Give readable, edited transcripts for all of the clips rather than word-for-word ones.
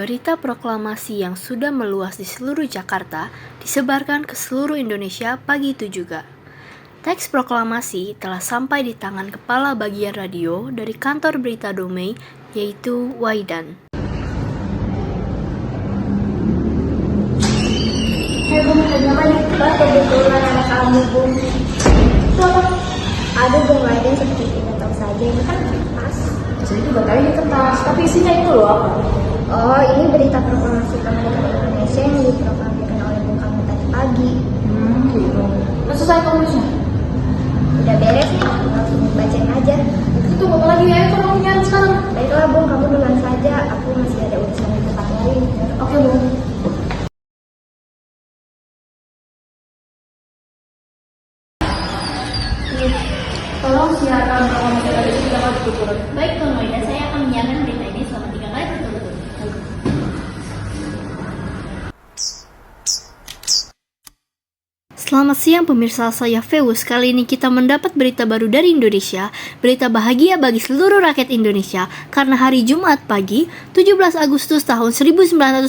Berita proklamasi yang sudah meluas di seluruh Jakarta disebarkan ke seluruh Indonesia pagi itu juga. Teks proklamasi telah sampai di tangan kepala bagian radio dari kantor berita Domei, yaitu Waidan. Hey Bung, kenapa nih? Kebetulan anak kamu Bung. Itu apa? Ada Bung Waidan seperti kita tahu saja, ini kan kertas. Saya juga tahu ini kertas, tapi isinya itu loh apa? Oh, ini berita proklamasi kemerdekaan Indonesia yang diproklamirkan oleh Bung Karno tadi pagi. Gitu. Udah selesai tulisnya? Udah beres nih, langsung bacain aja. Itu apa lagi ya? Kalau kamu nyari sekarang? Baiklah Bung, kamu duluan saja. Aku masih ada urusan di tempat lain. Oke Bung. Tolong siarkan proklamasi tadi 3 kali berturut-turut. Baik, Bang Waidan, saya akan menyiarkan berita ini selama 3 kali berturut-turut. Selamat siang pemirsa, saya Feus. Kali ini kita mendapat berita baru dari Indonesia. Berita bahagia bagi seluruh rakyat Indonesia karena hari Jumat pagi, 17 Agustus tahun 1945,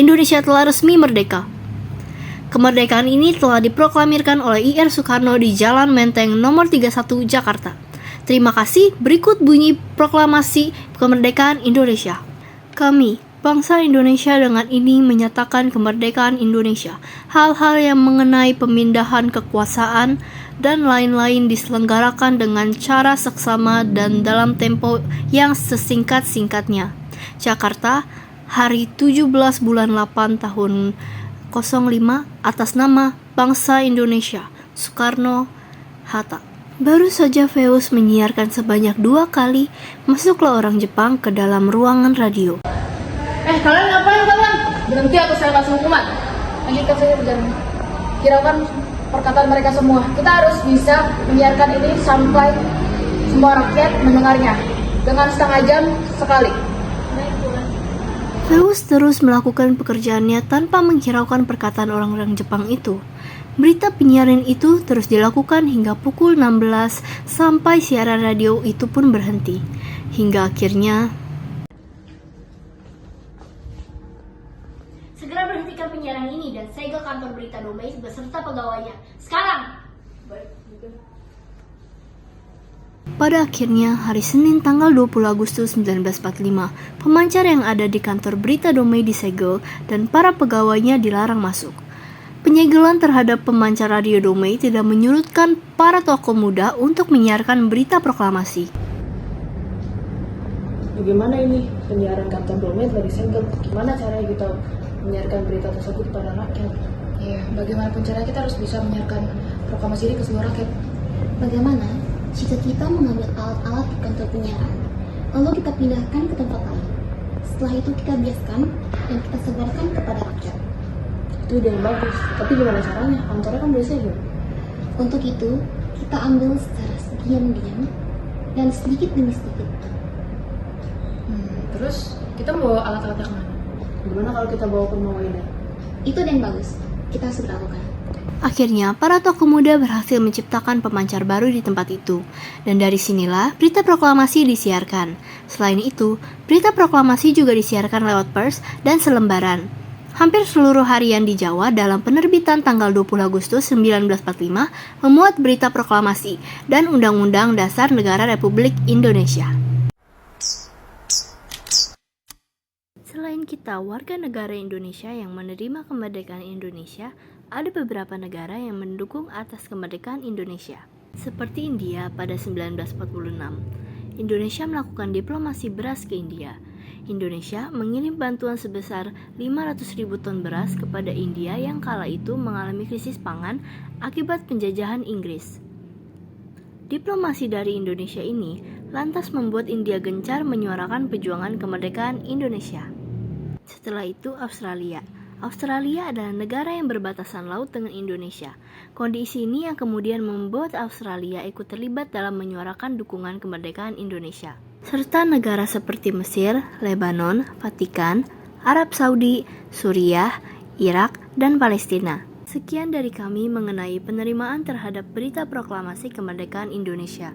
Indonesia telah resmi merdeka. Kemerdekaan ini telah diproklamirkan oleh I.R. Soekarno di Jalan Menteng nomor 31 Jakarta. Terima kasih, berikut bunyi proklamasi kemerdekaan Indonesia. Kami, bangsa Indonesia dengan ini menyatakan kemerdekaan Indonesia. Hal-hal yang mengenai pemindahan kekuasaan dan lain-lain diselenggarakan dengan cara seksama dan dalam tempo yang sesingkat-singkatnya. Jakarta, hari 17 bulan 8 tahun 05 atas nama bangsa Indonesia, Soekarno-Hatta. Baru saja Feus menyiarkan sebanyak 2 kali, masuklah orang Jepang ke dalam ruangan radio. Kalian ngapain kalian? Berhenti atau saya kasih hukuman. Lanjutkan saja perjalanan. Hiraukan perkataan mereka semua. Kita harus bisa menyiarkan ini sampai semua rakyat mendengarnya dengan setengah jam sekali. Feus terus melakukan pekerjaannya tanpa menghiraukan perkataan orang-orang Jepang itu. Berita penyiaran itu terus dilakukan hingga pukul 16 sampai siaran radio itu pun berhenti. Hingga akhirnya Segera berhentikan penyiaran ini dan segel kantor berita Domei beserta pegawainya. Sekarang! pada akhirnya hari Senin tanggal 20 Agustus 1945, pemancar yang ada di kantor berita Domei disegel dan para pegawainya dilarang masuk. Penyegelan terhadap pemancar radio Domei tidak menyurutkan para tokoh muda untuk menyiarkan berita proklamasi. Bagaimana ini penyiaran kantor Domei telah disegel? Gimana caranya kita menyiarkan berita tersebut kepada rakyat? Iya, bagaimanapun caranya kita harus bisa menyiarkan proklamasi ini ke seluruh rakyat. Bagaimana jika kita mengambil alat-alat di kantor penyiaran, lalu kita pindahkan ke tempat lain? Setelah itu kita biaskan dan kita sebarkan kepada rakyat. Itu ide yang bagus, tapi gimana caranya? Kantornya kan udah disegel. Untuk itu, kita ambil secara diam-diam dan sedikit demi sedikit. Terus kita mau bawa alat-alatnya kemana? Gimana kalau kita bawa ke rumah Waidan? Itu yang bagus, kita harus lakukan. Akhirnya, para tokoh muda berhasil menciptakan pemancar baru di tempat itu, dan dari sinilah berita proklamasi disiarkan. Selain itu, berita proklamasi juga disiarkan lewat pers dan selembaran. Hampir seluruh harian di Jawa dalam penerbitan tanggal 20 Agustus 1945 memuat berita proklamasi dan Undang-Undang Dasar Negara Republik Indonesia. Selain kita, warga negara Indonesia yang menerima kemerdekaan Indonesia, ada beberapa negara yang mendukung atas kemerdekaan Indonesia. Seperti India pada 1946. Indonesia melakukan diplomasi beras ke India. Indonesia mengirim bantuan sebesar 500.000 ton beras kepada India yang kala itu mengalami krisis pangan akibat penjajahan Inggris. Diplomasi dari Indonesia ini lantas membuat India gencar menyuarakan perjuangan kemerdekaan Indonesia. Setelah itu Australia. Australia adalah negara yang berbatasan laut dengan Indonesia. Kondisi ini yang kemudian membuat Australia ikut terlibat dalam menyuarakan dukungan kemerdekaan Indonesia. Serta negara seperti Mesir, Lebanon, Vatikan, Arab Saudi, Suriah, Irak, dan Palestina. Sekian dari kami mengenai penerimaan terhadap berita proklamasi kemerdekaan Indonesia.